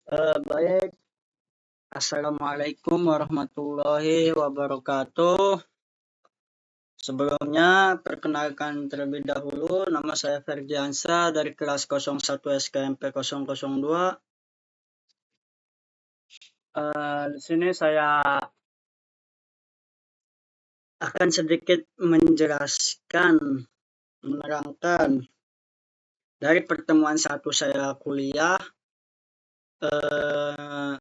Baik, Assalamualaikum warahmatullahi wabarakatuh. Sebelumnya, perkenalkan terlebih dahulu, nama saya Ferdiansa dari kelas 01 SKMP 002. Di sini saya akan sedikit menjelaskan, menerangkan dari pertemuan satu saya kuliah eh,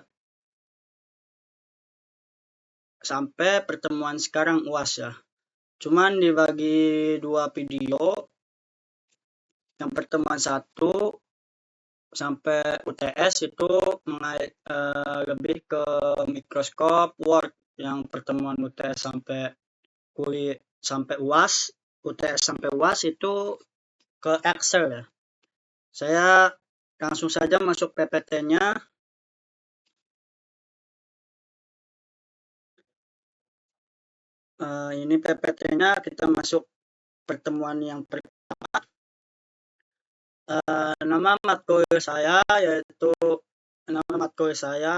sampai pertemuan sekarang UAS ya. Cuman dibagi dua video. Yang pertemuan satu sampai UTS itu lebih ke mikroskop Word. Yang pertemuan UTS sampai sampai UAS, UTS sampai UAS itu ke Excel ya. Saya langsung saja masuk PPT-nya. Ini PPT-nya, kita masuk pertemuan yang pertama. Nama matkul saya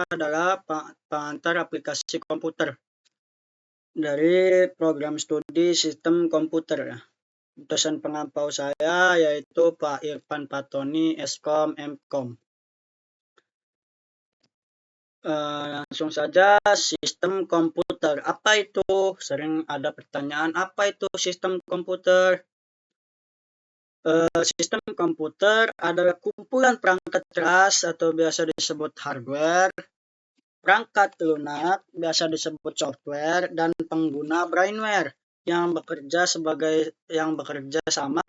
adalah pengantar aplikasi komputer dari program studi sistem komputer ya. Dosen pengampau saya yaitu Pak Irfan Patoni, Eskom, Mkom. Langsung saja, sistem komputer. Apa itu? Sering ada pertanyaan, apa itu sistem komputer? Sistem komputer adalah kumpulan perangkat keras atau biasa disebut hardware, perangkat lunak biasa disebut software, dan pengguna brainware yang bekerja sama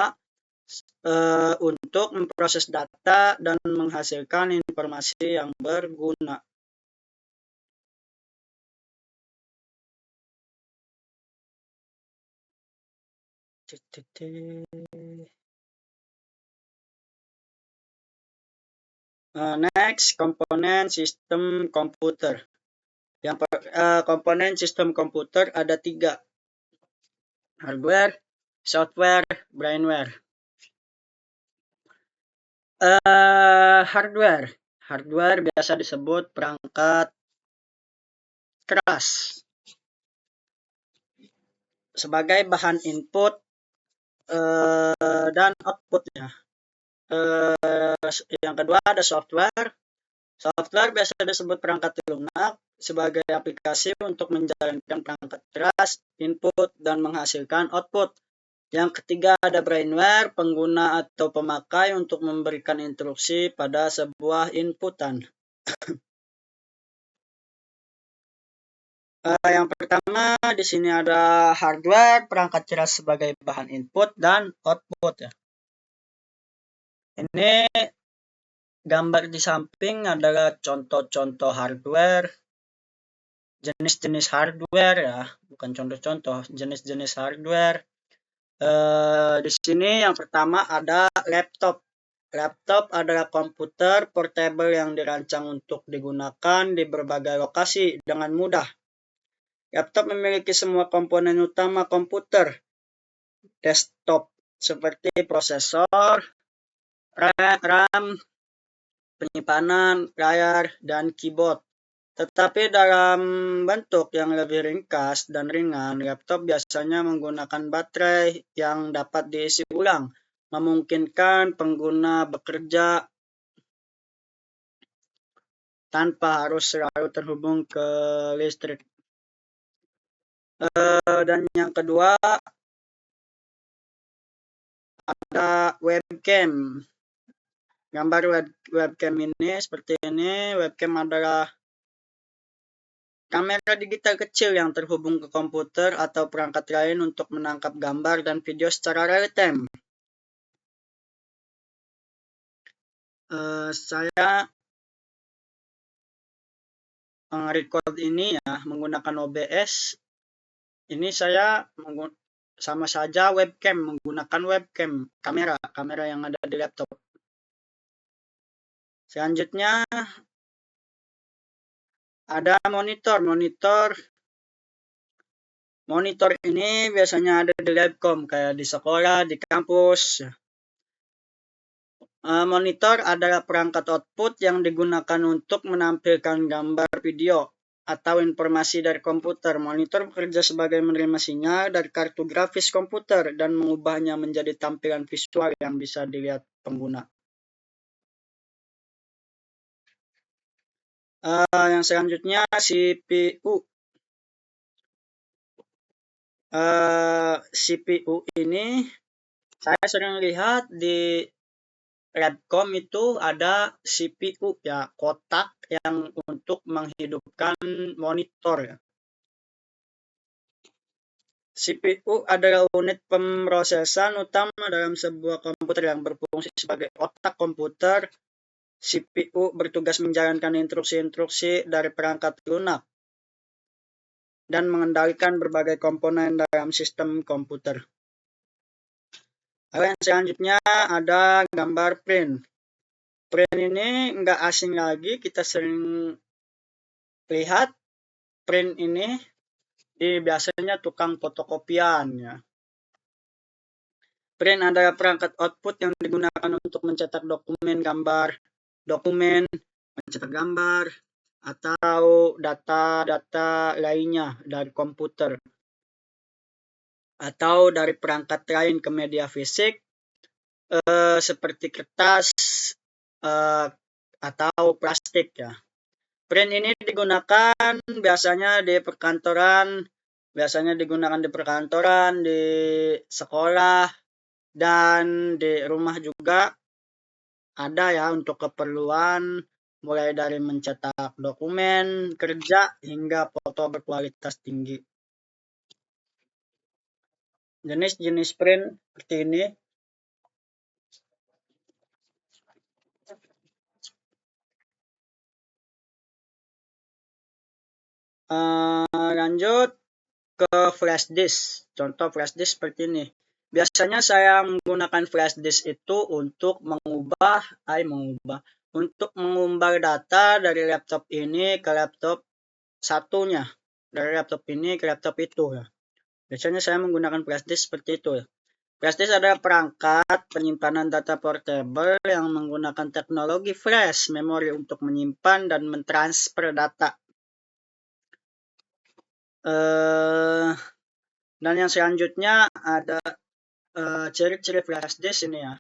untuk memproses data dan menghasilkan informasi yang berguna. Next, komponen sistem komputer. Komponen sistem komputer ada 3. Hardware, software, brainware. Hardware biasa disebut perangkat keras sebagai bahan input dan outputnya. Yang kedua ada software. Software biasa disebut perangkat lunak sebagai aplikasi untuk menjalankan perangkat keras, input, dan menghasilkan output. Yang ketiga ada brainware, pengguna atau pemakai untuk memberikan instruksi pada sebuah inputan. Yang pertama di sini ada hardware, perangkat keras sebagai bahan input dan output ya. Ini gambar di samping adalah contoh-contoh hardware, jenis-jenis hardware ya, bukan contoh-contoh, jenis-jenis hardware. Di sini yang pertama ada laptop. Laptop adalah komputer portable yang dirancang untuk digunakan di berbagai lokasi dengan mudah. Laptop memiliki semua komponen utama komputer desktop seperti prosesor, RAM, penyimpanan, layar, dan keyboard. Tetapi dalam bentuk yang lebih ringkas dan ringan, laptop biasanya menggunakan baterai yang dapat diisi ulang, memungkinkan pengguna bekerja tanpa harus selalu terhubung ke listrik. Dan yang kedua ada webcam. Gambar webcam ini seperti ini. Webcam adalah kamera digital kecil yang terhubung ke komputer atau perangkat lain untuk menangkap gambar dan video secara real time. Saya record ini ya menggunakan OBS. Ini saya sama saja menggunakan webcam, kamera yang ada di laptop. Selanjutnya ada monitor ini biasanya ada di labcom kayak di sekolah, di kampus. Monitor adalah perangkat output yang digunakan untuk menampilkan gambar, video, atau informasi dari komputer. Monitor bekerja sebagai menerima sinyal dari kartu grafis komputer dan mengubahnya menjadi tampilan visual yang bisa dilihat pengguna. Yang selanjutnya CPU. CPU ini saya sering lihat di Labcom itu ada CPU ya, kotak yang untuk menghidupkan monitor ya. CPU adalah unit pemrosesan utama dalam sebuah komputer yang berfungsi sebagai otak komputer. CPU bertugas menjalankan instruksi-instruksi dari perangkat lunak dan mengendalikan berbagai komponen dalam sistem komputer. Yang selanjutnya ada gambar print. Print ini nggak asing lagi, kita sering lihat print ini di biasanya tukang fotokopian ya. Print adalah perangkat output yang digunakan untuk mencetak dokumen, mencetak gambar, atau data-data lainnya dari komputer atau dari perangkat lain ke media fisik seperti kertas atau plastik ya. Print ini digunakan biasanya digunakan di perkantoran, di sekolah, dan di rumah juga ada ya untuk keperluan mulai dari mencetak dokumen kerja hingga foto berkualitas tinggi. Jenis-jenis print seperti ini. Lanjut ke flash disk. Contoh flash disk seperti ini. Biasanya saya menggunakan flash disk itu untuk untuk mengumbar data dari laptop ini ke laptop satunya, dari laptop ini ke laptop itu ya. Biasanya saya menggunakan flash disk seperti itu ya. Flash disk adalah perangkat penyimpanan data portable yang menggunakan teknologi flash memori untuk menyimpan dan mentransfer data. Dan yang selanjutnya ada ciri-ciri flash disk ini ya.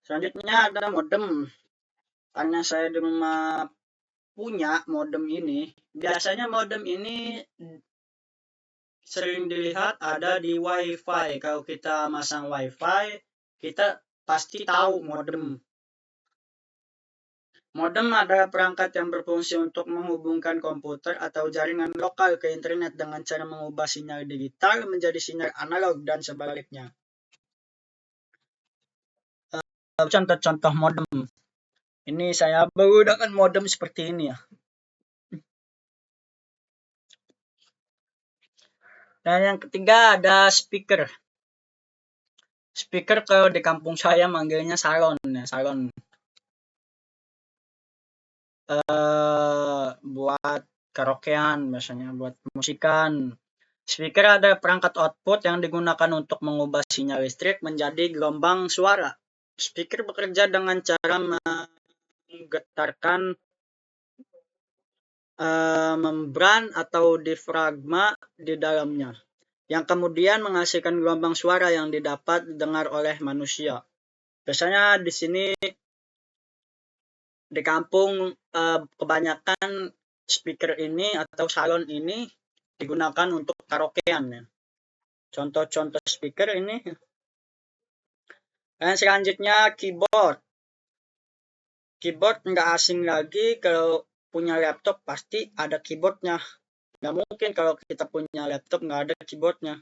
Selanjutnya ada modem. Karena saya di rumah punya modem ini, biasanya modem ini sering dilihat ada di WiFi. Kalau kita masang WiFi, kita pasti tahu modem. Modem adalah perangkat yang berfungsi untuk menghubungkan komputer atau jaringan lokal ke internet dengan cara mengubah sinyal digital menjadi sinyal analog dan sebaliknya. Contoh-contoh modem. Ini saya menggunakan modem seperti ini ya. Dan yang ketiga ada speaker. Speaker kalau di kampung saya manggilnya salon ya, salon. Buat karaokean biasanya, buat musikan. Speaker ada perangkat output yang digunakan untuk mengubah sinyal listrik menjadi gelombang suara. Speaker bekerja dengan cara menggetarkan membran atau diafragma di dalamnya, yang kemudian menghasilkan gelombang suara yang didapat didengar oleh manusia. Biasanya di sini di kampung kebanyakan speaker ini atau salon ini digunakan untuk karaokean ya. Contoh-contoh speaker ini. Dan selanjutnya keyboard. Keyboard nggak asing lagi, kalau punya laptop pasti ada keyboardnya. Nggak mungkin kalau kita punya laptop nggak ada keyboardnya.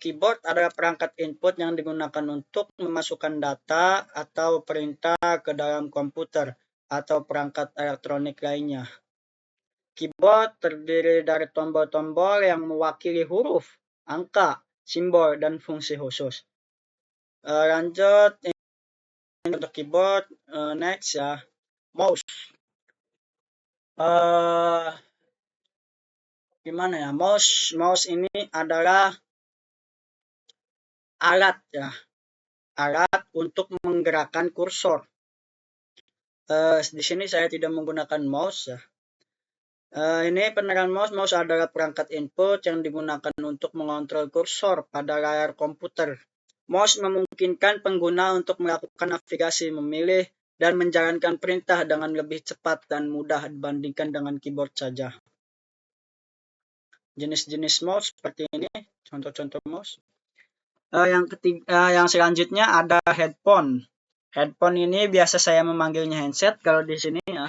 Keyboard adalah perangkat input yang digunakan untuk memasukkan data atau perintah ke dalam komputer atau perangkat elektronik lainnya. Keyboard terdiri dari tombol-tombol yang mewakili huruf, angka, simbol, dan fungsi khusus. Lanjut untuk keyboard, next ya, mouse. Gimana ya, mouse ini adalah alat ya, alat untuk menggerakkan kursor. Di sini saya tidak menggunakan mouse ya. Ini penerangan mouse adalah perangkat input yang digunakan untuk mengontrol kursor pada layar komputer. Mouse memungkinkan pengguna untuk melakukan navigasi, memilih, dan menjalankan perintah dengan lebih cepat dan mudah dibandingkan dengan keyboard saja. Jenis-jenis mouse seperti ini, contoh-contoh mouse. Yang selanjutnya ada headphone. Headphone ini biasa saya memanggilnya handset kalau di sini ya.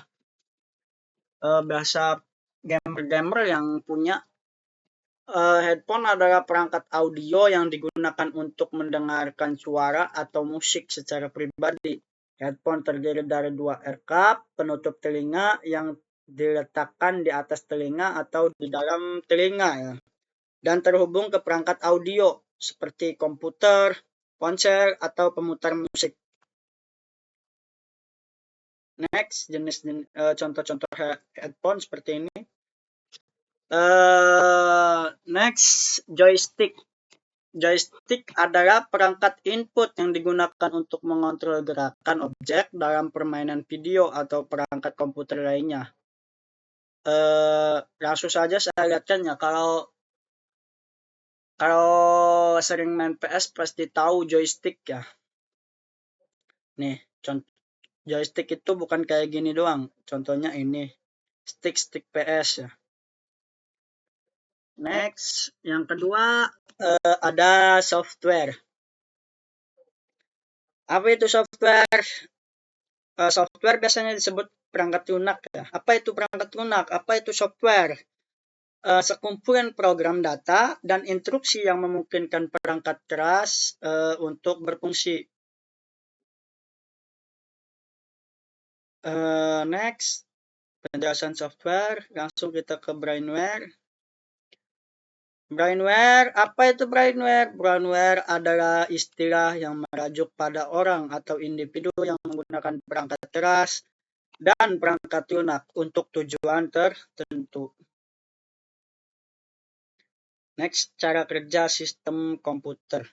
Bahasa gamer-gamer yang punya. Headphone adalah perangkat audio yang digunakan untuk mendengarkan suara atau musik secara pribadi. Headphone terdiri dari dua ear cup, penutup telinga yang diletakkan di atas telinga atau di dalam telinga ya. Dan terhubung ke perangkat audio seperti komputer, ponsel, atau pemutar musik. Next, contoh-contoh headphone seperti ini. Next, joystick. Joystick adalah perangkat input yang digunakan untuk mengontrol gerakan objek dalam permainan video atau perangkat komputer lainnya. Langsung saja saya lihatkan ya, kalau sering main PS pasti tahu joystick ya. Nih, joystick itu bukan kayak gini doang. Contohnya ini, stick PS ya. Next, yang kedua ada software. Apa itu software? Software biasanya disebut perangkat lunak ya. Apa itu perangkat lunak? Apa itu software? Sekumpulan program data dan instruksi yang memungkinkan perangkat keras untuk berfungsi. Next, penjelasan software. Langsung kita ke brainware. Brainware, apa itu brainware? Brainware adalah istilah yang merujuk pada orang atau individu yang menggunakan perangkat keras dan perangkat lunak untuk tujuan tertentu. Next, cara kerja sistem komputer.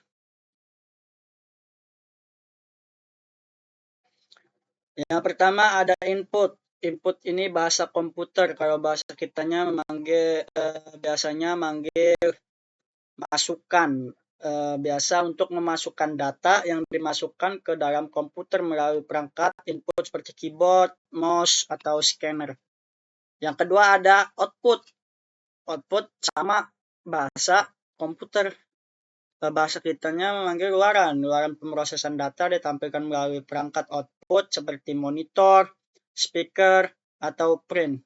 Yang pertama ada input. Input ini bahasa komputer. Kalau bahasa kitanya biasanya manggil masukan. Biasa untuk memasukkan data yang dimasukkan ke dalam komputer melalui perangkat input seperti keyboard, mouse, atau scanner. Yang kedua ada output. Output sama bahasa komputer. Bahasa kitanya memanggil luaran. Luaran pemrosesan data ditampilkan melalui perangkat output seperti monitor, speaker, atau print.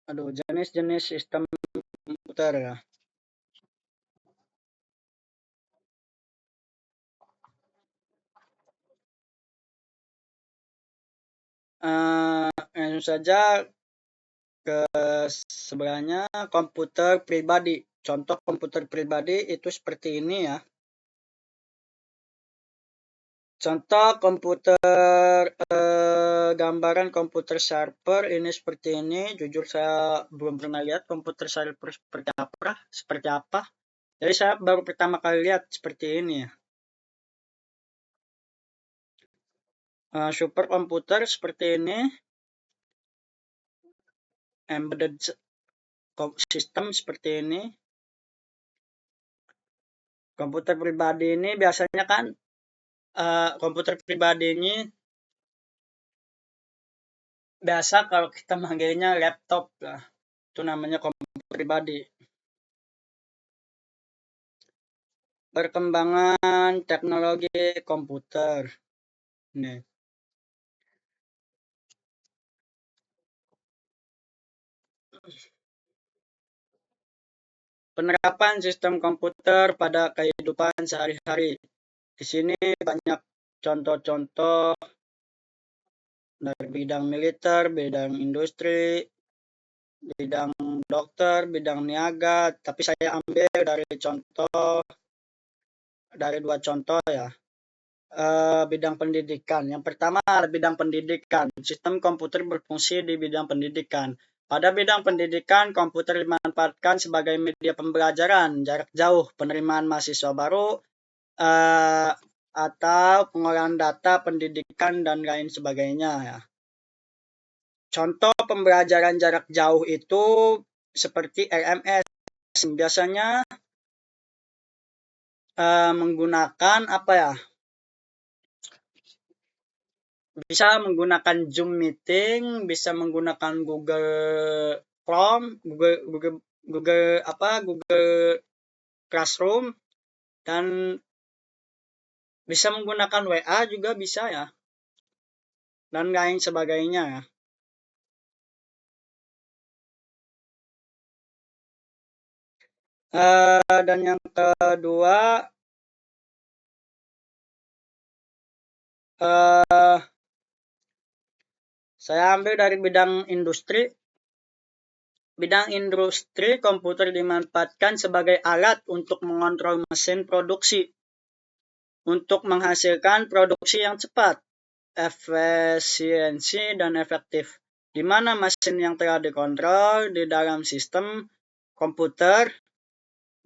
Jenis-jenis sistem komputer ya. Langsung saja ke sebelahnya komputer pribadi. Contoh komputer pribadi itu seperti ini ya. Contoh komputer gambaran komputer server ini seperti ini. Jujur saya belum pernah lihat komputer server seperti apa. Jadi saya baru pertama kali lihat seperti ini ya. Super komputer seperti ini. Embedded system seperti ini. Komputer pribadi ini biasanya kan komputer pribadi ini biasa kalau kita manggilnya laptop lah. Itu namanya komputer pribadi. Perkembangan teknologi komputer. Nih. Penerapan sistem komputer pada kehidupan sehari-hari. Di sini banyak contoh-contoh dari bidang militer, bidang industri, bidang dokter, bidang niaga. Tapi saya ambil dari dua contoh ya. Bidang pendidikan. Yang pertama bidang pendidikan. Sistem komputer berfungsi di bidang pendidikan. Pada bidang pendidikan, komputer dimanfaatkan sebagai media pembelajaran jarak jauh, penerimaan mahasiswa baru, atau pengolahan data pendidikan dan lain sebagainya ya. Contoh pembelajaran jarak jauh itu seperti LMS, biasanya menggunakan apa ya? Bisa menggunakan Zoom meeting, bisa menggunakan Google Chrome, Google Classroom, dan bisa menggunakan WA juga bisa ya, dan lain sebagainya ya. Dan yang kedua, saya ambil dari bidang industri. Bidang industri, komputer dimanfaatkan sebagai alat untuk mengontrol mesin produksi, untuk menghasilkan produksi yang cepat, efisiensi, dan efektif, di mana mesin yang telah dikontrol di dalam sistem komputer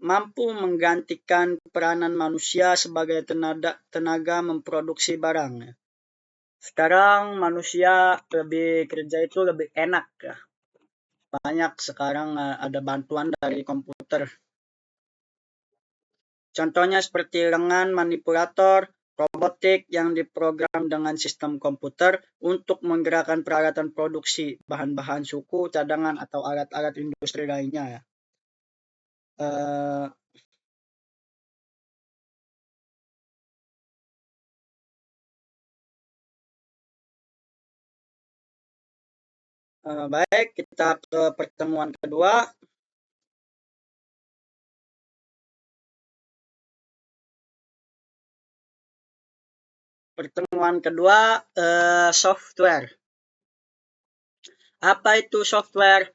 mampu menggantikan peranan manusia sebagai tenaga memproduksi barang. Sekarang manusia kerja itu lebih enak ya. Banyak sekarang ada bantuan dari komputer. Contohnya seperti lengan manipulator, robotik yang diprogram dengan sistem komputer untuk menggerakkan peralatan produksi, bahan-bahan suku, cadangan, atau alat-alat industri lainnya ya. Baik, kita ke pertemuan kedua. Pertemuan kedua, software. Apa itu software?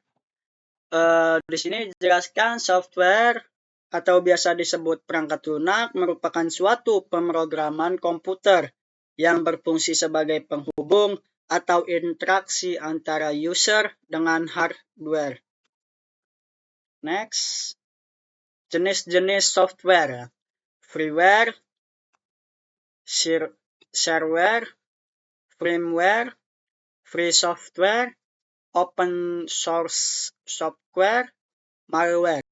Di sini dijelaskan software atau biasa disebut perangkat lunak merupakan suatu pemrograman komputer yang berfungsi sebagai penghubung atau interaksi antara user dengan hardware. Next, jenis-jenis software. Freeware, shareware, firmware, free software, open source software, malware.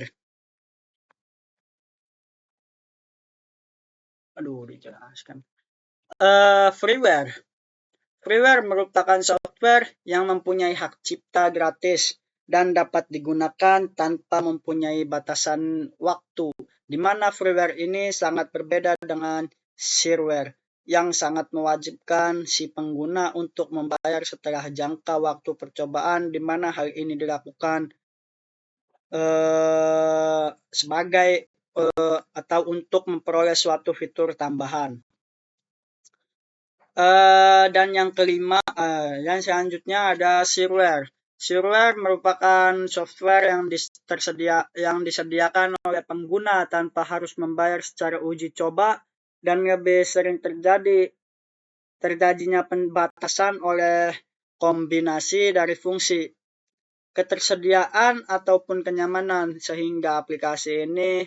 Dijelaskan. Freeware. Freeware merupakan software yang mempunyai hak cipta gratis dan dapat digunakan tanpa mempunyai batasan waktu, di mana freeware ini sangat berbeda dengan shareware yang sangat mewajibkan si pengguna untuk membayar setelah jangka waktu percobaan, di mana hal ini dilakukan sebagai atau untuk memperoleh suatu fitur tambahan. Dan yang kelima, yang selanjutnya ada shareware. Shareware merupakan software yang disediakan oleh pengguna tanpa harus membayar secara uji coba dan lebih sering terjadinya pembatasan oleh kombinasi dari fungsi, ketersediaan ataupun kenyamanan, sehingga aplikasi ini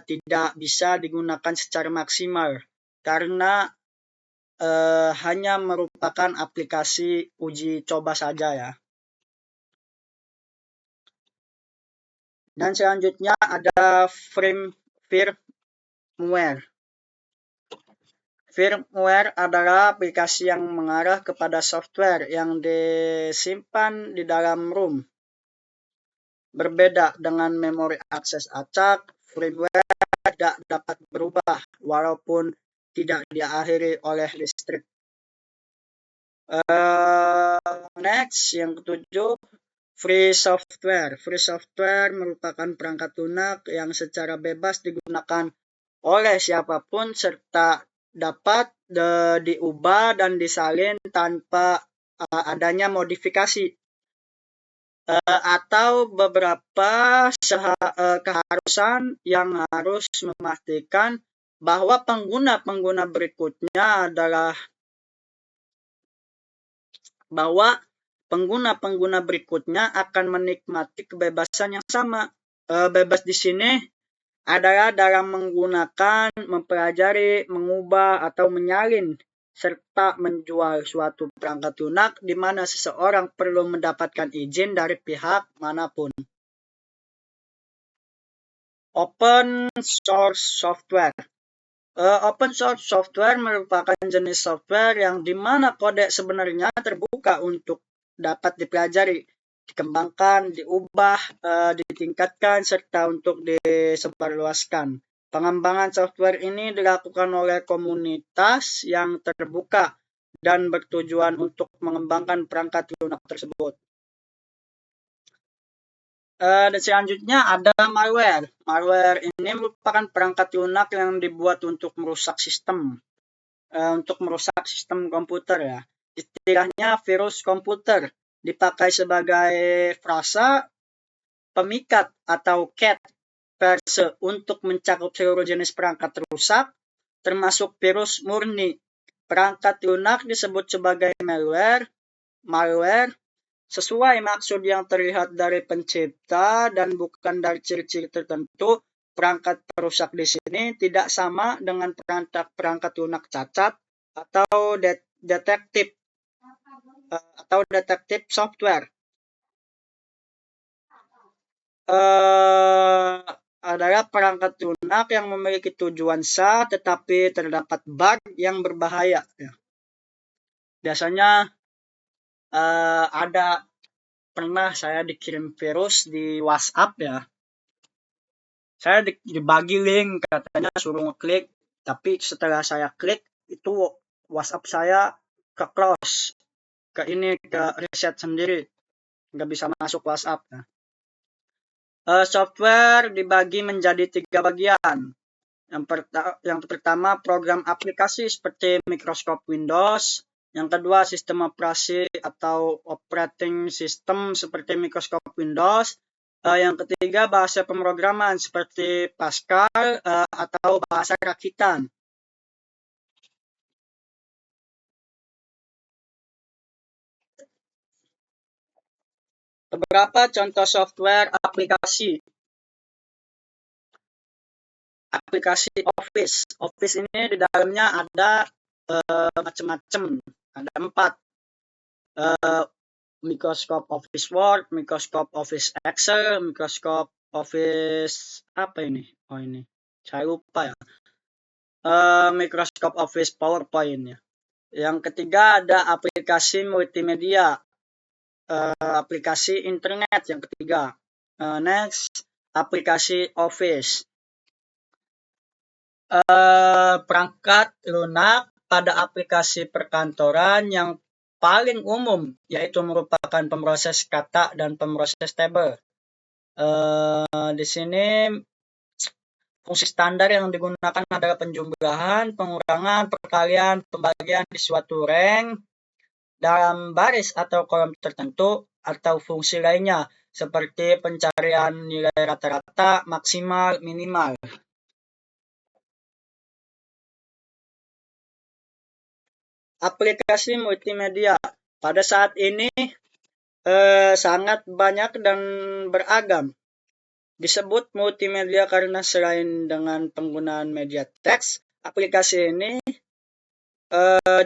tidak bisa digunakan secara maksimal karena hanya merupakan aplikasi uji coba saja ya. Dan selanjutnya ada firmware. Firmware adalah aplikasi yang mengarah kepada software yang disimpan di dalam ROM. Berbeda dengan memori akses acak, firmware tidak dapat berubah walaupun tidak diakhiri oleh listrik. Next, yang ketujuh, free software. Free software merupakan perangkat lunak yang secara bebas digunakan oleh siapapun serta dapat diubah dan disalin tanpa adanya modifikasi atau beberapa keharusan yang harus memastikan bahwa pengguna berikutnya adalah pengguna-pengguna berikutnya akan menikmati kebebasan yang sama. Bebas di sini adalah dalam menggunakan, mempelajari, mengubah, atau menyalin serta menjual suatu perangkat lunak di mana seseorang perlu mendapatkan izin dari pihak manapun. Open source software. Open source software merupakan jenis software yang dimana kode sebenarnya terbuka untuk dapat dipelajari, dikembangkan, diubah, ditingkatkan, serta untuk disebarluaskan. Pengembangan software ini dilakukan oleh komunitas yang terbuka dan bertujuan untuk mengembangkan perangkat lunak tersebut. Dan selanjutnya ada malware. Malware ini merupakan perangkat lunak yang dibuat untuk merusak sistem, komputer ya. Istilahnya virus komputer dipakai sebagai frasa pemikat atau cat verse untuk mencakup seluruh jenis perangkat rusak, termasuk virus murni. Perangkat lunak disebut sebagai malware sesuai maksud yang terlihat dari pencipta dan bukan dari ciri-ciri tertentu. Perangkat perusak di sini tidak sama dengan perangkat lunak cacat atau detektif software. Adalah perangkat lunak yang memiliki tujuan sah tetapi terdapat bug yang berbahaya. Biasanya pernah saya dikirim virus di WhatsApp ya. Saya dibagi link, katanya suruh ngeklik, tapi setelah saya klik itu WhatsApp saya ke close, ke reset sendiri, nggak bisa masuk WhatsApp. Software dibagi menjadi 3 bagian. Yang pertama program aplikasi seperti Microsoft Windows. Yang kedua sistem operasi atau operating system seperti Microsoft Windows. Yang ketiga bahasa pemrograman seperti Pascal atau bahasa rakitan. Beberapa contoh software aplikasi. Aplikasi Office. Office ini di dalamnya ada macam-macam. Ada 4. Microsoft Office Word, Microsoft Office Excel, Microsoft Office apa ini? Oh ini, saya lupa ya. Microsoft Office PowerPoint ya. Yang ketiga ada aplikasi multimedia, aplikasi internet yang ketiga. Next, aplikasi Office. Perangkat lunak pada aplikasi perkantoran yang paling umum yaitu merupakan pemroses kata dan pemroses tabel. Di sini fungsi standar yang digunakan adalah penjumlahan, pengurangan, perkalian, pembagian di suatu rank dalam baris atau kolom tertentu atau fungsi lainnya seperti pencarian nilai rata-rata, maksimal, minimal. Aplikasi multimedia pada saat ini sangat banyak dan beragam. Disebut multimedia karena selain dengan penggunaan media teks, aplikasi ini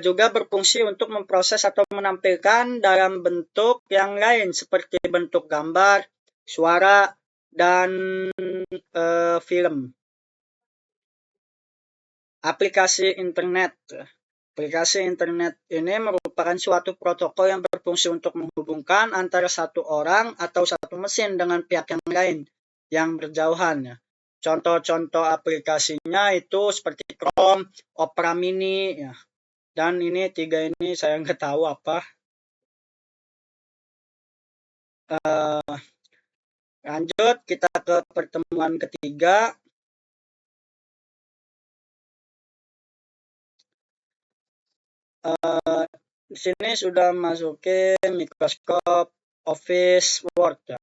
juga berfungsi untuk memproses atau menampilkan dalam bentuk yang lain seperti bentuk gambar, suara, dan film. Aplikasi internet. Aplikasi internet ini merupakan suatu protokol yang berfungsi untuk menghubungkan antara satu orang atau satu mesin dengan pihak yang lain yang berjauhan. Contoh-contoh aplikasinya itu seperti Chrome, Opera Mini, ya. Dan ini 3 ini saya nggak tahu apa. Lanjut kita ke pertemuan ketiga. Di sini sudah masukin Microsoft Office Word ya.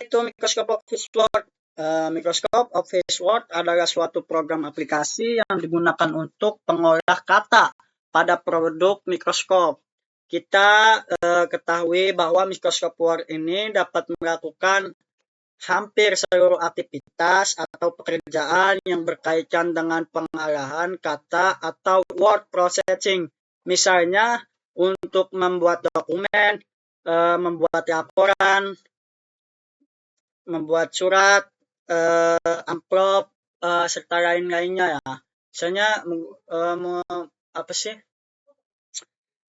Itu Microsoft Office Word. Microsoft Office Word adalah suatu program aplikasi yang digunakan untuk pengolah kata pada produk Microsoft. Kita ketahui bahwa Microsoft Word ini dapat melakukan hampir seluruh aktivitas atau pekerjaan yang berkaitan dengan pengolahan kata atau word processing. Misalnya untuk membuat dokumen, membuat laporan, membuat surat, amplop, serta lain-lainnya ya. Misalnya apa sih?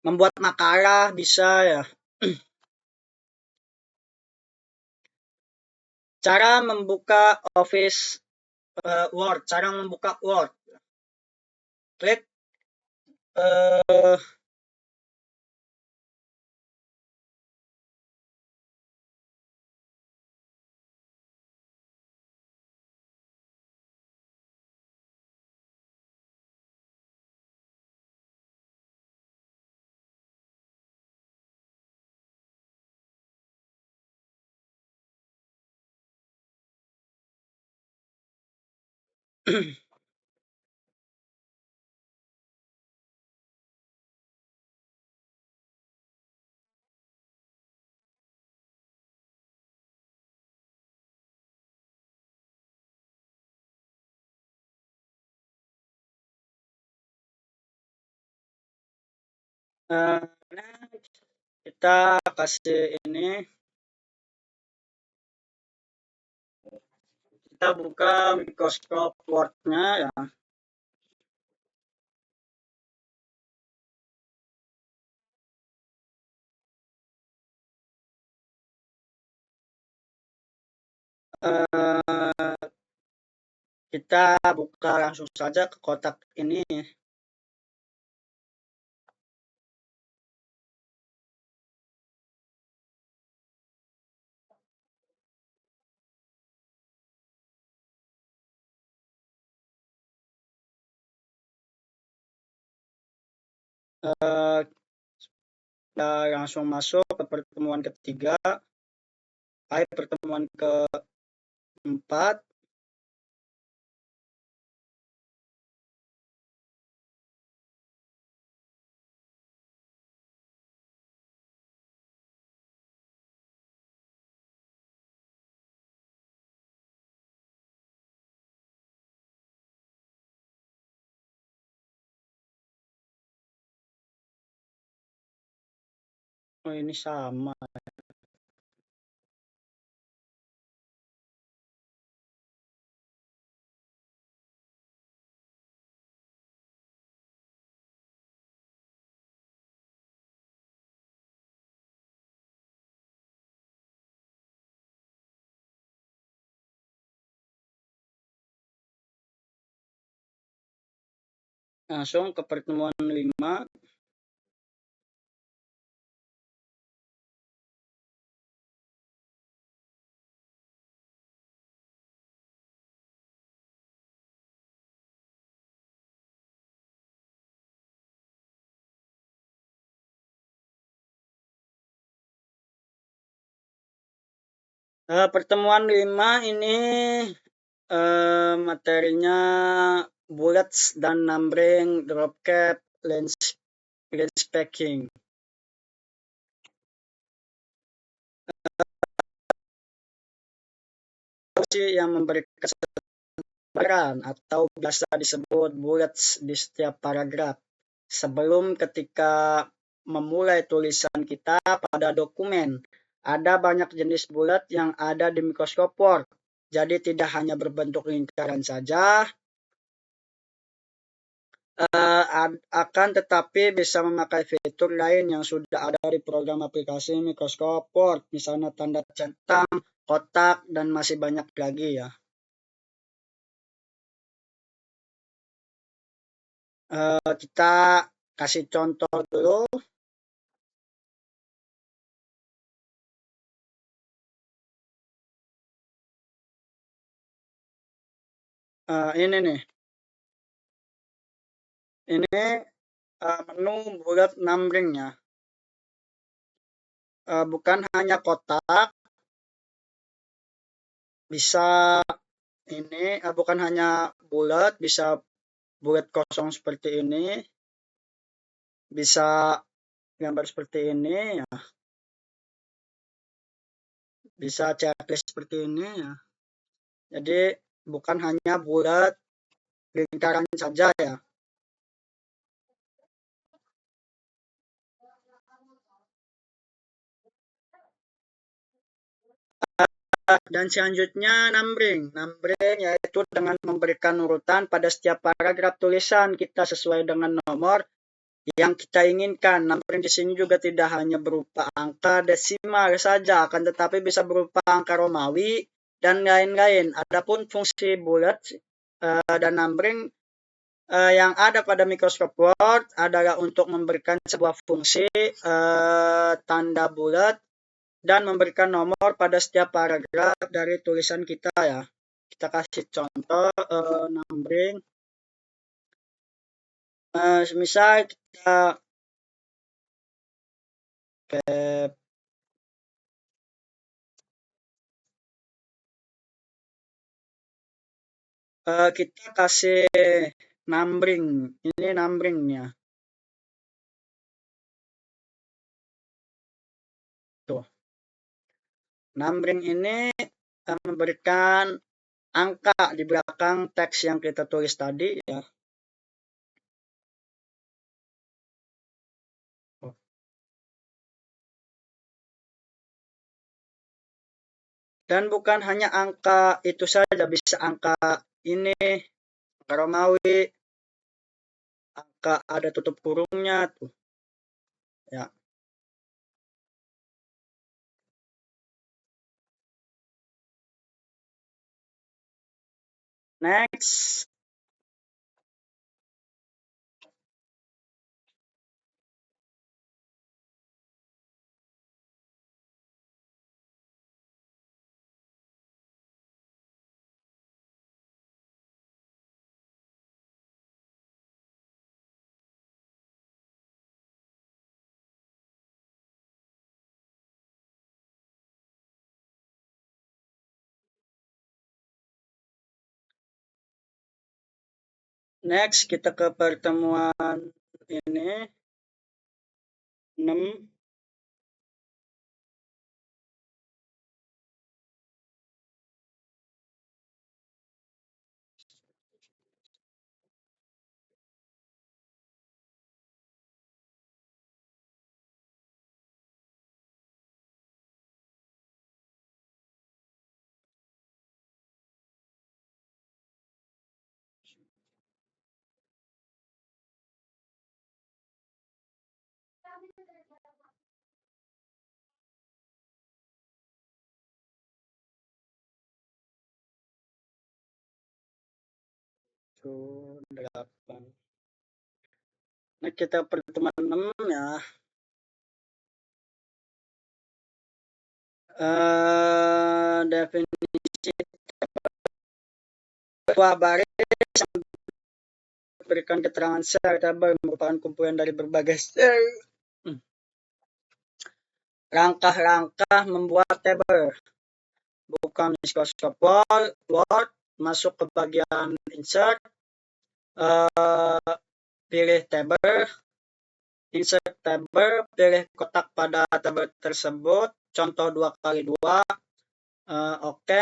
Membuat makalah bisa ya. Cara membuka Office Word, cara membuka Word. Klik eh, nah, kita kasih ini, kita buka Microsoft Word-nya ya. Eh, kita buka langsung saja ke kotak ini. Eh, kita langsung masuk ke pertemuan ketiga, pertemuan keempat. Oh, ini sama. Langsung ke pertemuan 5. Pertemuan 5 ini materinya bullets dan numbering, drop cap, lens packing. Yang memberi kesebaran atau biasa disebut bullets di setiap paragraf. Sebelum ketika memulai tulisan kita pada dokumen, ada banyak jenis bullet yang ada di Microsoft Word. Jadi tidak hanya berbentuk lingkaran saja, akan tetapi bisa memakai fitur lain yang sudah ada di program aplikasi Microsoft Word, misalnya tanda centang, kotak, dan masih banyak lagi ya. Kita kasih contoh dulu. Ini nih, ini menu bulat numbering-nya. Bukan hanya kotak, bisa ini bukan hanya bulat, bisa bulat kosong seperti ini, bisa gambar seperti ini ya, bisa checklist seperti ini ya. Jadi bukan hanya bulat lingkaran saja ya. Dan selanjutnya numbering. Numbering yaitu dengan memberikan urutan pada setiap paragraf tulisan kita sesuai dengan nomor yang kita inginkan. Numbering di sini juga tidak hanya berupa angka desimal saja, akan tetapi bisa berupa angka Romawi dan lain-lain. Adapun fungsi bulat dan numbering yang ada pada Microsoft Word adalah untuk memberikan sebuah fungsi tanda bulat dan memberikan nomor pada setiap paragraf dari tulisan kita ya. Kita kasih contoh numbering. Misal kita kita kasih numbering. Ini numberingnya. Tuh. Numbering ini memberikan angka di belakang teks yang kita tulis tadi ya. Dan bukan hanya angka itu saja, bisa angka ini, angka Romawi, angka ada tutup kurungnya tuh. Ya. Next. Next kita ke pertemuan ini 6. Tuh, 8. Nah, kita pertemuan 6 ya. Definisi dua baris yang berikan keterangan sel tabel merupakan kumpulan dari berbagai sel. Langkah-langkah membuat tabel. Buka Microsoft Word, masuk ke bagian insert, pilih tabel, insert tabel, pilih kotak pada tabel tersebut, contoh 2x2, oke.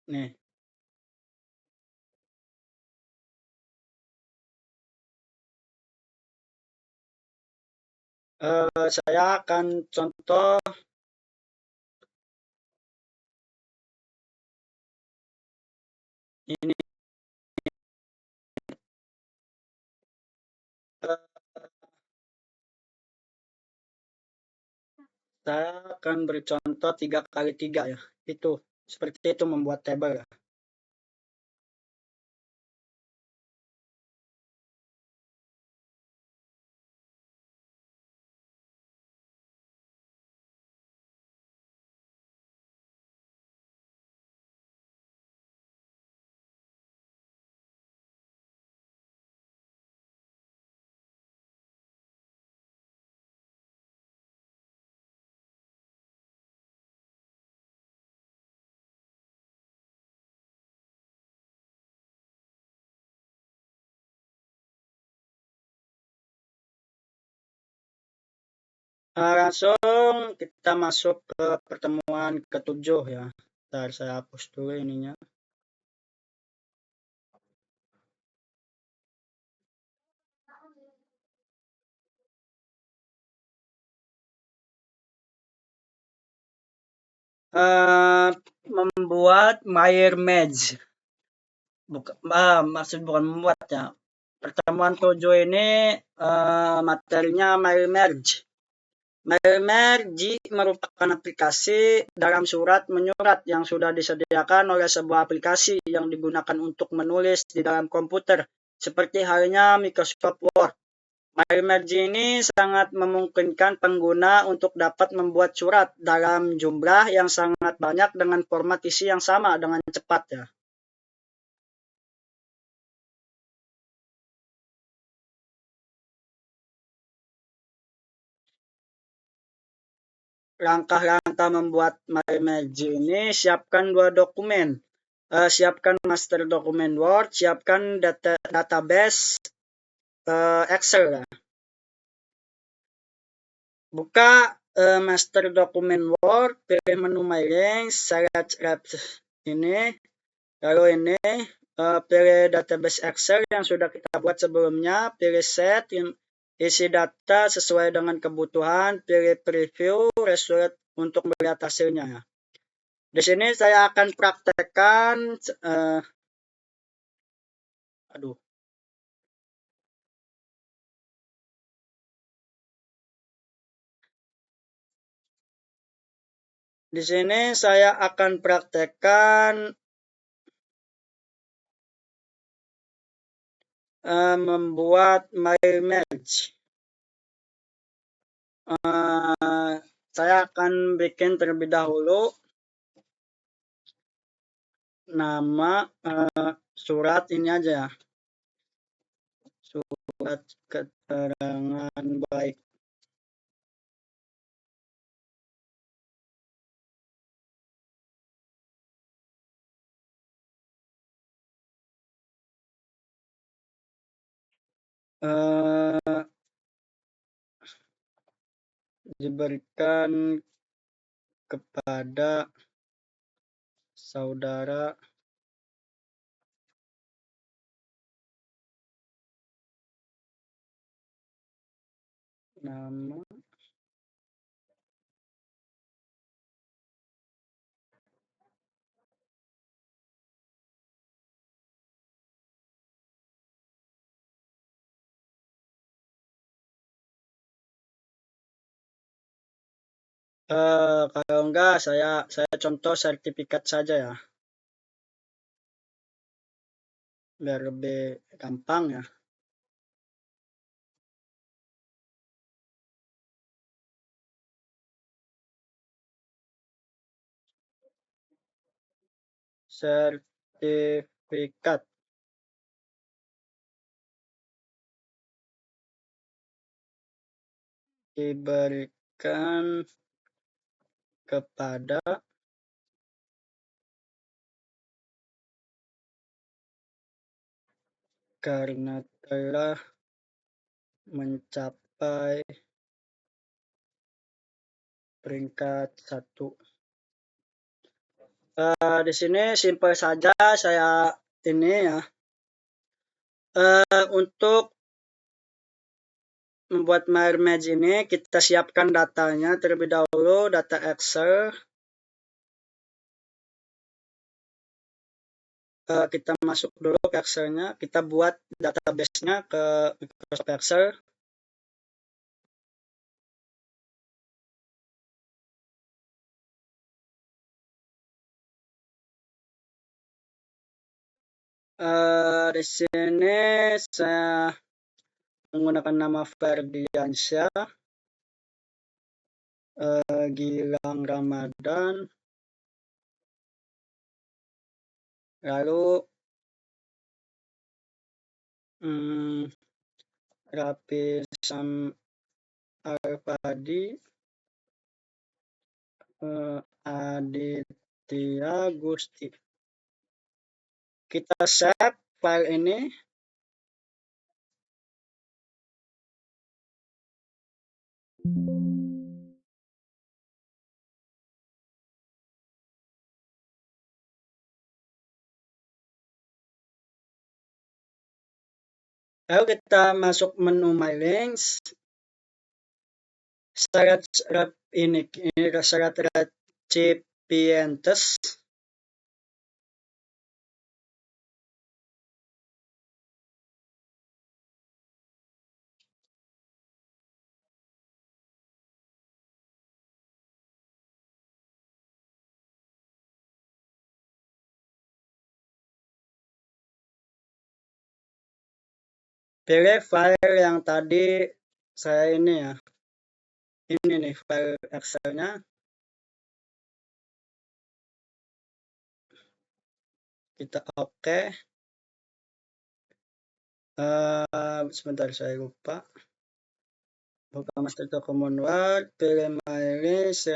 Nih, saya akan contoh ini. Saya akan beri contoh 3x3 ya. Itu seperti itu membuat tabel ya. Langsung kita masuk ke pertemuan ketujuh ya. Ntar saya hapus dulu ininya. Eh, Membuat Merge. Maksud bukan membuat ya. Pertemuan tujuh ini materinya Merge. Merge merupakan aplikasi dalam surat menyurat yang sudah disediakan oleh sebuah aplikasi yang digunakan untuk menulis di dalam komputer, seperti halnya Microsoft Word. Merge ini sangat memungkinkan pengguna untuk dapat membuat surat dalam jumlah yang sangat banyak dengan format isi yang sama dengan cepat ya. Langkah-langkah membuat Merge ini, siapkan dua dokumen. Siapkan master dokumen Word, siapkan database Excel. Buka master dokumen Word, pilih menu mailing, select ini, lalu ini pilih database Excel yang sudah kita buat sebelumnya, pilih set, isi data sesuai dengan kebutuhan, pilih preview result untuk melihat hasilnya. Di sini saya akan praktekkan, aduh, di sini saya akan praktekkan membuat Merge. Saya akan bikin terlebih dahulu nama surat ini aja ya. Surat keterangan baik. Eh, Diberikan kepada saudara nama kalau enggak saya contoh sertifikat saja ya, biar lebih gampang ya. Sertifikat diberikan kepada karena telah mencapai peringkat 1. Di sini simpel saja saya ini ya. Untuk membuat Merge ini kita siapkan datanya terlebih dahulu, data Excel. Kita masuk dulu ke Excel-nya, kita buat database-nya ke Microsoft Excel. Di sini saya menggunakan nama Ferdiansyah Gilang Ramadan, lalu Rapi Sam Alpadi, Aditya Gusti. Kita save file ini. Lalu kita masuk menu My Links. Syarat-syarat ini syarat recipientes. Pilih file yang tadi saya ini ya. Ini nih file Excel-nya. Kita oke. Sebentar saya lupa. Buka master document Word, pilih my list,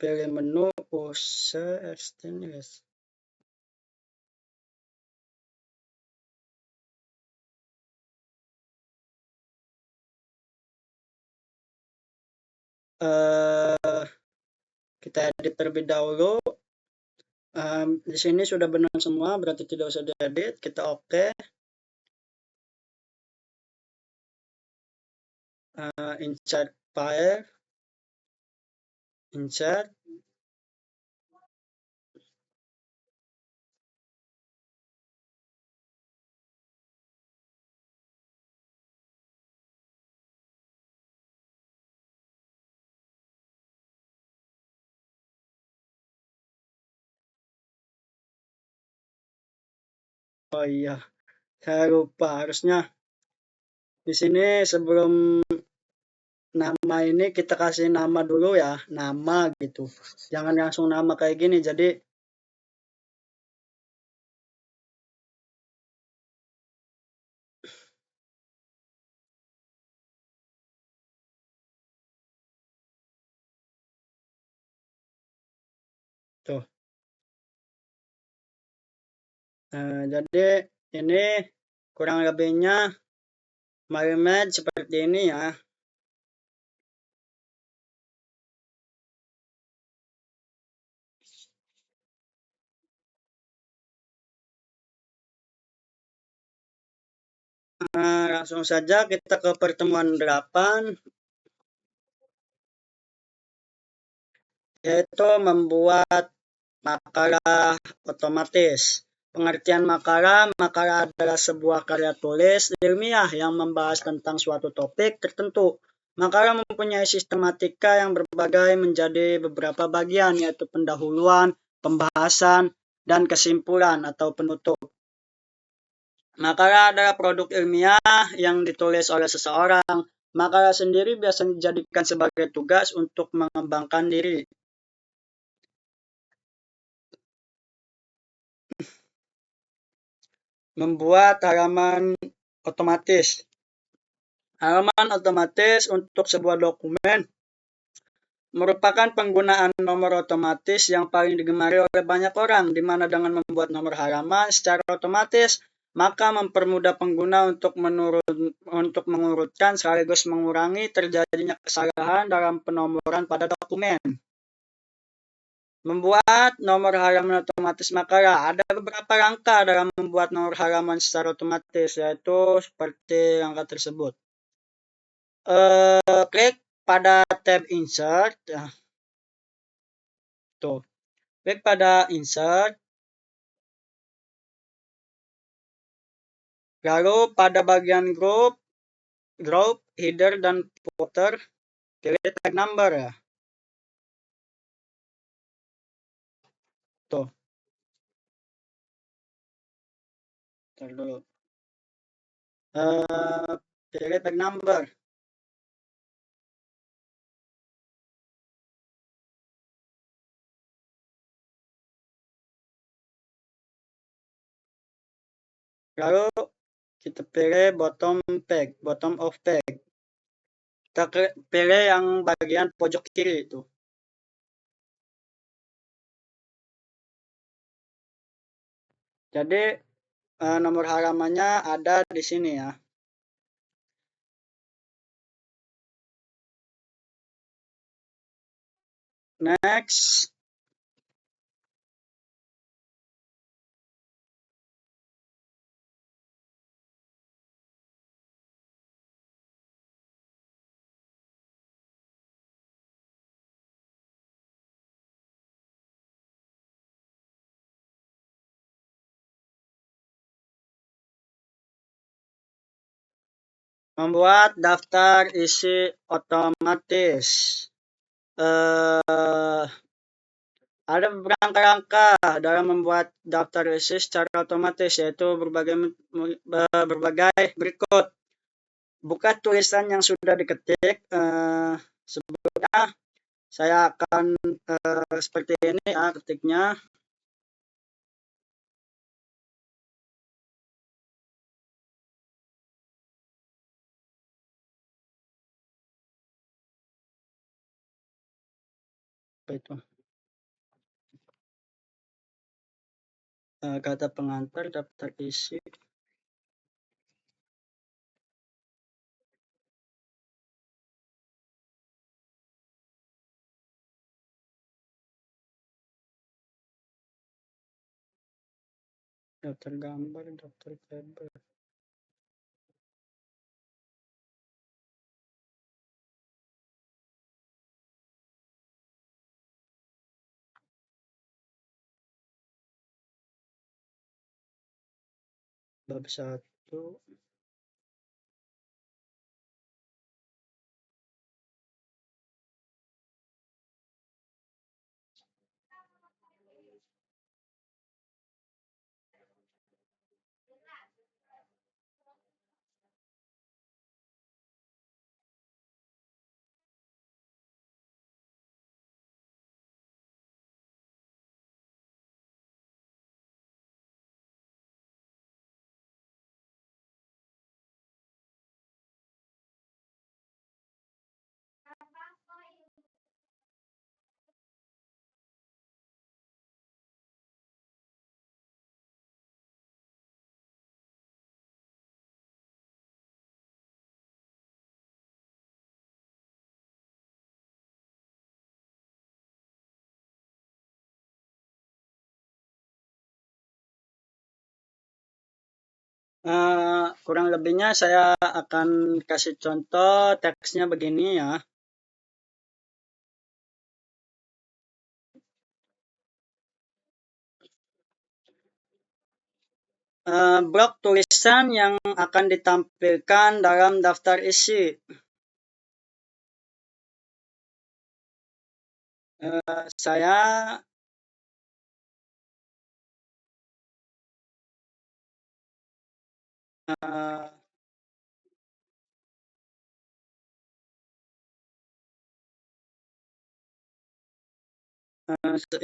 pilih menu, user, extend list. Kita edit terlebih dahulu. Di sini sudah benar semua, berarti tidak usah diedit. Kita oke. Insert file, insert. Oh iya, saya lupa harusnya di sini sebelum nama ini kita kasih nama dulu ya, nama gitu. Jangan langsung nama kayak gini. Jadi tuh. Jadi ini kurang lebihnya MyMed seperti ini ya. Langsung saja kita ke pertemuan 8, yaitu membuat makalah otomatis. Pengertian makalah adalah sebuah karya tulis ilmiah yang membahas tentang suatu topik tertentu. Makalah mempunyai sistematika yang berbagai menjadi beberapa bagian, yaitu pendahuluan, pembahasan, dan kesimpulan atau penutup. Makalah adalah produk ilmiah yang ditulis oleh seseorang. Makalah sendiri biasanya dijadikan sebagai tugas untuk mengembangkan diri. Membuat halaman otomatis. Halaman otomatis untuk sebuah dokumen merupakan penggunaan nomor otomatis yang paling digemari oleh banyak orang, di mana dengan membuat nomor halaman secara otomatis, maka mempermudah pengguna untuk mengurutkan sekaligus mengurangi terjadinya kesalahan dalam penomoran pada dokumen. Membuat nomor halaman otomatis makalah. Ada beberapa langkah dalam membuat nomor halaman secara otomatis, yaitu seperti langkah tersebut. Klik pada tab Insert. Tuh. Klik pada Insert. Lalu pada bagian Group, Header, dan Footer, pilih tag number ya. Tuh. Ntar dulu. Pilih tag number. Lalu kita pilih bottom of page. Kita pilih yang bagian pojok kiri itu. Jadi nomor halamannya ada di sini ya. Next. Membuat daftar isi otomatis. Eh, ada beberapa langkah dalam membuat daftar isi secara otomatis, yaitu berbagai berikut. Buka tulisan yang sudah diketik. Sebelumnya saya akan seperti ini ya ketiknya. Apa itu? Kata pengantar daftar isi. Daftar gambar, daftar tabel. Bab 1. Kurang lebihnya saya akan kasih contoh teksnya begini ya. Blok tulisan yang akan ditampilkan dalam daftar isi. Saya uh,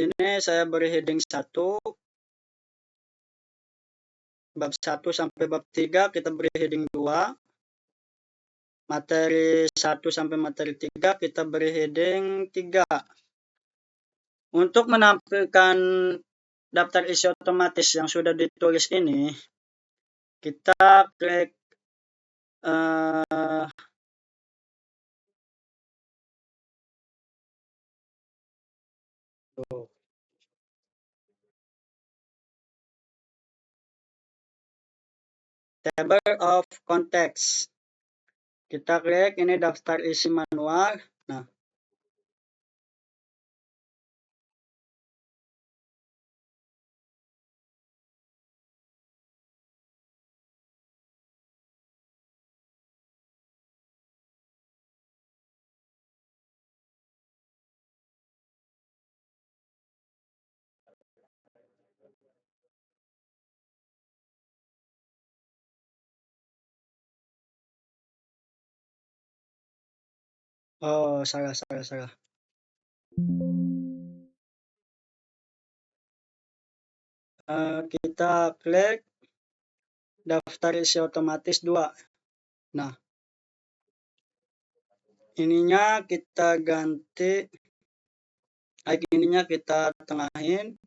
ini saya beri heading 1, bab 1 sampai bab 3 kita beri heading 2, materi 1 sampai materi 3 kita beri heading 3. Untuk menampilkan daftar isi otomatis yang sudah ditulis ini, kita klik uh, table of contents. Kita klik ini daftar isi manual. Nah, oh salah. Kita klik daftar isi otomatis 2. Nah, ininya kita ganti, ininya kita tengahin.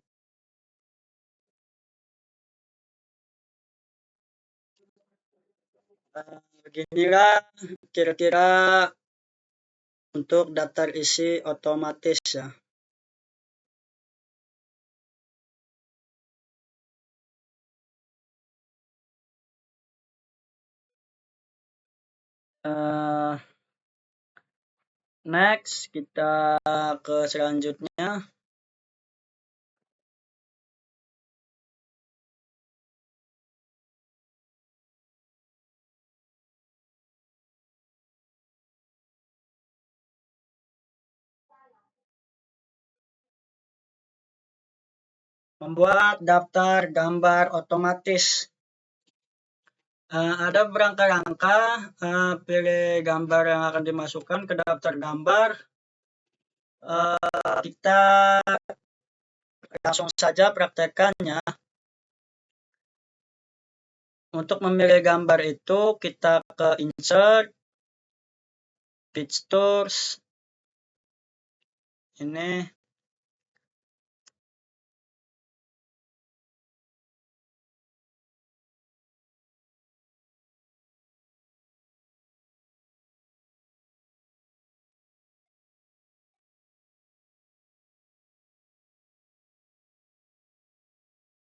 Beginilah kira-kira untuk daftar isi otomatis ya. Next, kita ke selanjutnya. Membuat daftar gambar otomatis. Ada berangka-rangka, pilih gambar yang akan dimasukkan ke daftar gambar. Kita langsung saja praktekkannya. Untuk memilih gambar itu kita ke insert, pictures, ini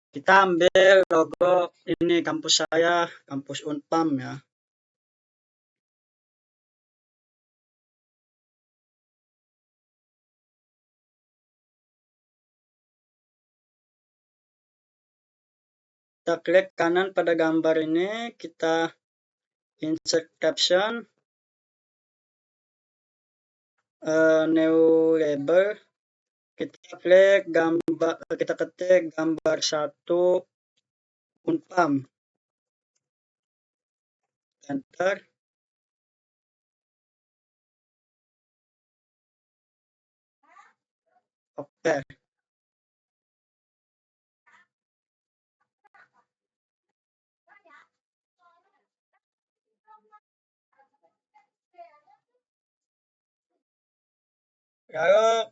kita ambil logo ini kampus saya, kampus Unpam ya. Kita klik kanan pada gambar ini, kita insert caption, new label, kita klik gambar, kita ketik gambar 1 Unpam, enter. Oke. Lalu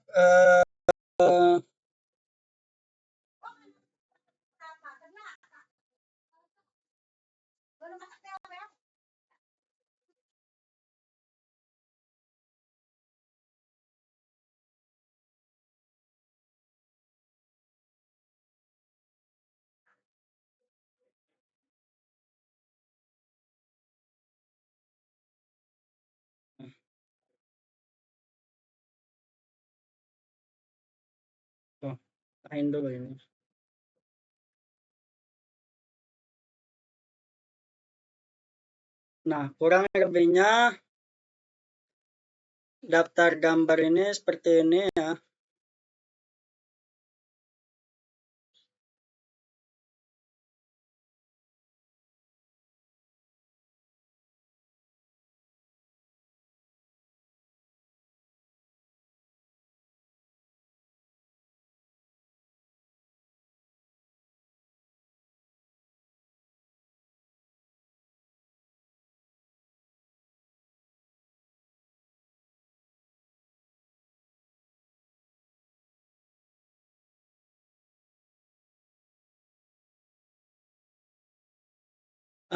tahan dulu ini. Nah, kurang lebihnya daftar gambar ini seperti ini ya.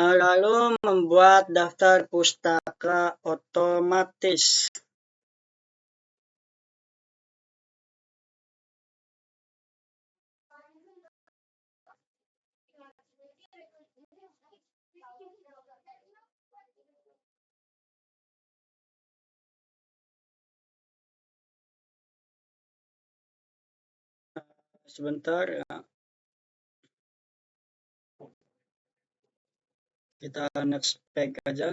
Lalu membuat daftar pustaka otomatis. Sebentar ya, kita next page aja.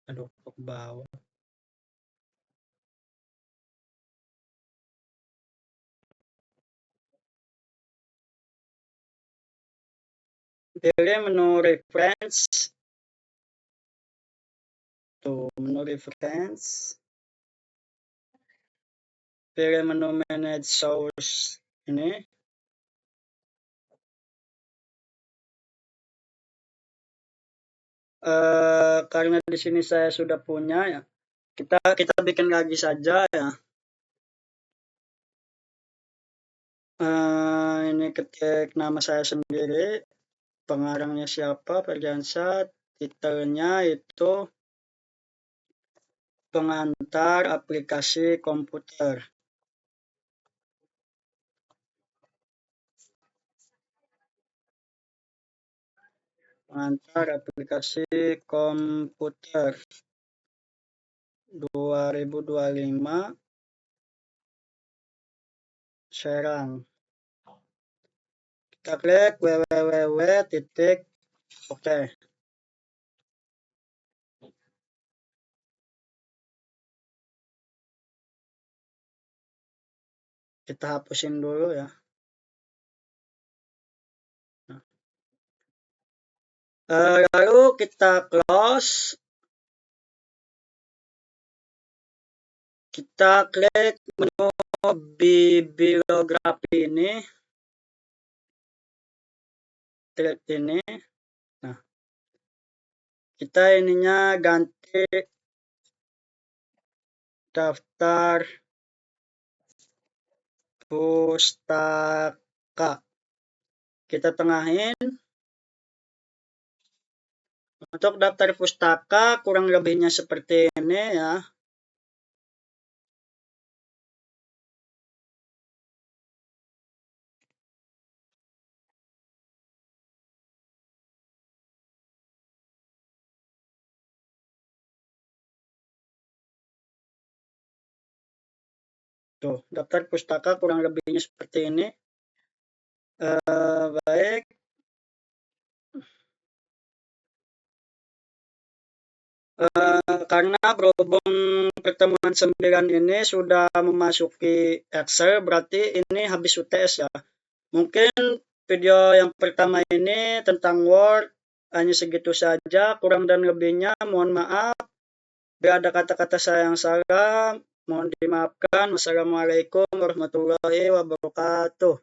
Aduh, kok ke bawah. Pilih menu reference. Tuh, menu reference. Pilih menu manage source ini. Karena di sini saya sudah punya ya, kita bikin lagi saja ya. Ini ketik nama saya sendiri, pengarangnya siapa, Ferdiansat, titelnya itu pengantar aplikasi komputer. Pengantar aplikasi komputer 2025 Serang. Kita klik www. Oke. Kita hapusin dulu ya. Lalu kita close. Kita klik menu bibliografi ini. Klik ini. Nah, kita ininya ganti daftar pustaka. Kita tengahin. Untuk daftar pustaka kurang lebihnya seperti ini ya. Tuh, daftar pustaka kurang lebihnya seperti ini. Baik. Karena berhubung pertemuan 9 ini sudah memasuki Excel, berarti ini habis UTS ya. Mungkin video yang pertama ini tentang Word hanya segitu saja, kurang dan lebihnya mohon maaf. Bila ada kata-kata saya yang salah, mohon dimaafkan. Wassalamualaikum warahmatullahi wabarakatuh.